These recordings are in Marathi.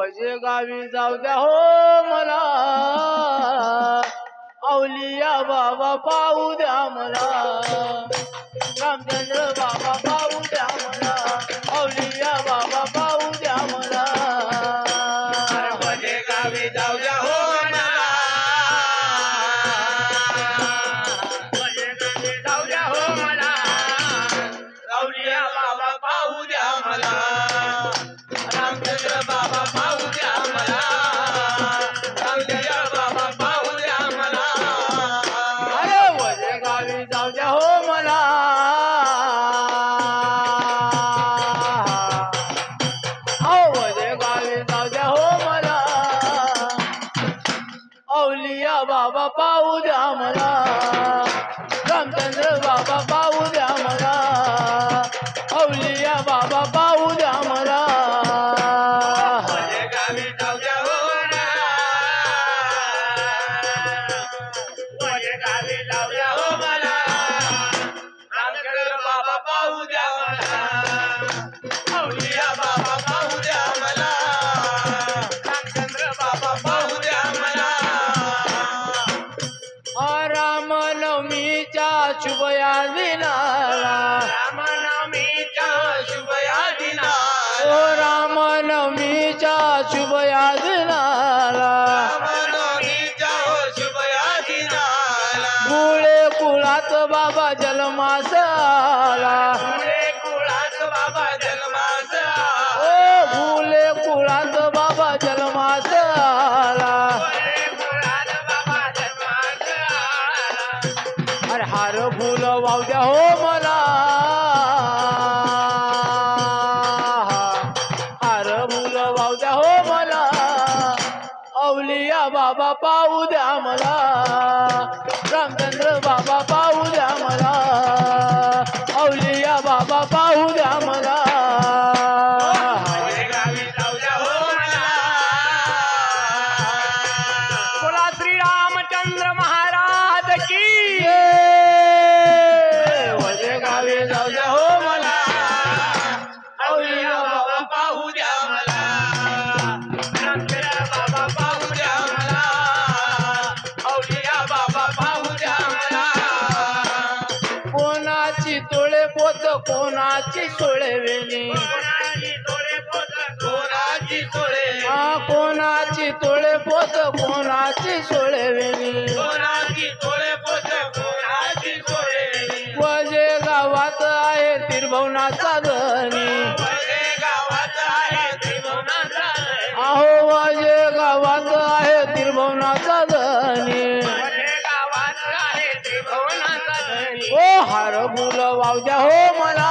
वजे गावी जाऊ द्या हो मला, अवलिया बाबा पाहू द्या मला, रामचंद्र बाबा पाहू द्या मला, अवलिया बाबा पाहू द्या मला. वजे गावी जाऊ द्या हो मला, वजे गावी जाऊ द्या हो मला, अवलिया बाबा पाहू द्या मला, रामचंद्र बाबा पाहू द्या मला, अवलिया बाबा पाहू द्या मला. अरे वजे गावी जाऊ द्या हो मला, वजे गावी जाऊ द्या हो मला, अवलिया बाबा पाहू द्या मला, रामचंद्र बाबा पाहू द्या मला, अवलिया बाबा पाहू द्या मला. वजे गावी जाऊ द्या हो मला, वजे गावी जाऊ द्या हो मला, रामचंद्र बाबा पाहू द्या मला, अवलिया बाबा पाहू द्या मला, रामचंद्र बाबा पाहू द्या मला. रामनवमीच्या शुभ या दिनाला, रामनवमीच्या शुभ या दिनाला, रामनवमीच्या शुभ या दिनाला, रामनवमीच्या शुभ या दिनाला, मुळे कुळात बाबा जन्मास आला, मुळे कुळात बाबा जन्मास मुळे कुळात बाबा जन्मास आला. मुळे कुळात बाबा जन्मास आला. अरे हार फुल वाहू द्या हो मला, हार फुल वाहू द्या हो मला, अवलिया बाबा पाहू द्या मला, रामचंद्र बाबा पाहू द्या मला, अवलिया बाबा पाहू द्या मला. वजे गावी जाऊ द्या हो मला. बोला श्री रामचंद्र महाराज की. वजे गावी जाऊ द्या हो मला, अवलिया बाबा पाहू द्या मला, रामचंद्र बाबा पाहू द्या मला, अवलिया बाबा पाहू द्या मला. कोणाची तोळे पोत कोणाची सोळे वेणी, कोणाची तोळे पोत कोणाची तोळे, कोणाची तोळे पोत कोणाची सोळे वेणी, कोणाची तोळे पोत कोणाची तोळे. वजे गावात आहे तिरभवनाचा धनी, वजे गावात आहे त्रिभुवनाचा धनी, अहो वजे गावात आहे तिरभवनाचा धनी. वजे गावात आहे त्रिभुवनाचा धनी. ओ हार फुल वाहू द्या हो मला,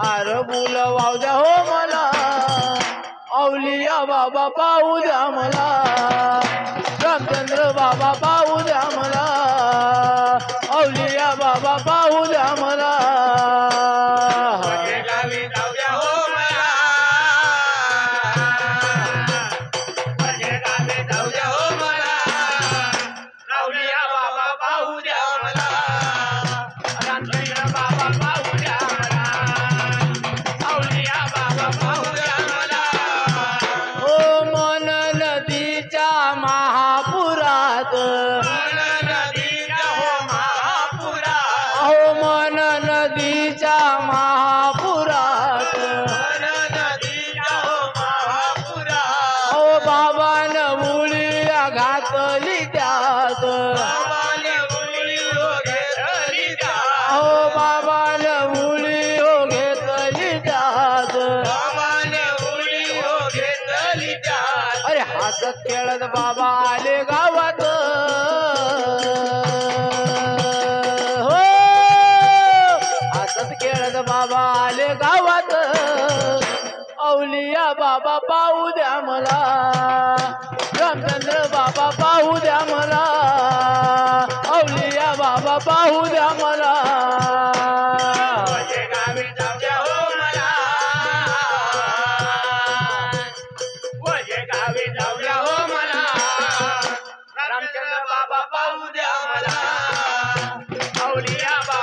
हार फुल वाहू द्या हो मला, अवलिया बाबा पाहू द्या मला, रामचंद्र बाबा पाहू द्या मला, अवलिया बाबा पाहू द्या मला. वजे गावी जाऊ द्या हो मला, वजे गावी जाऊ द्या हो मला, अवलिया बाबा पाहू द्या मला, रामचंद्र बाबा पाहू द्या मला, अवलिया बाबा पाहू द्या मला. ओ मन नदीच्या महापुरात, मन नदीच्या हो महापुरात, अहो मन नदीच्या महापुरात, मन नदीच्या हो महापुरात, अहो बाबान मुळीया घातली त्यात, बाबाने मुली हो घेतली त्यात, अहो बाबान मुळी हो घेतली त्यात. बाबाने मुली हो घेतली त्यात. अरे हसत खेळत बाबा आले गावात, हो हसत खेळत बाबा आले गावात, अवलिया बाबा पाहू द्या मला, रामचंद्र बाबा पाहू द्या मला, अवलिया बाबा पाहू द्या मला. वजे गावी जाऊ द्या हो मला, वजे गावी जाऊ द्या हो मला, रामचंद्र बाबा पाहू द्या मला, अवलिया बाबा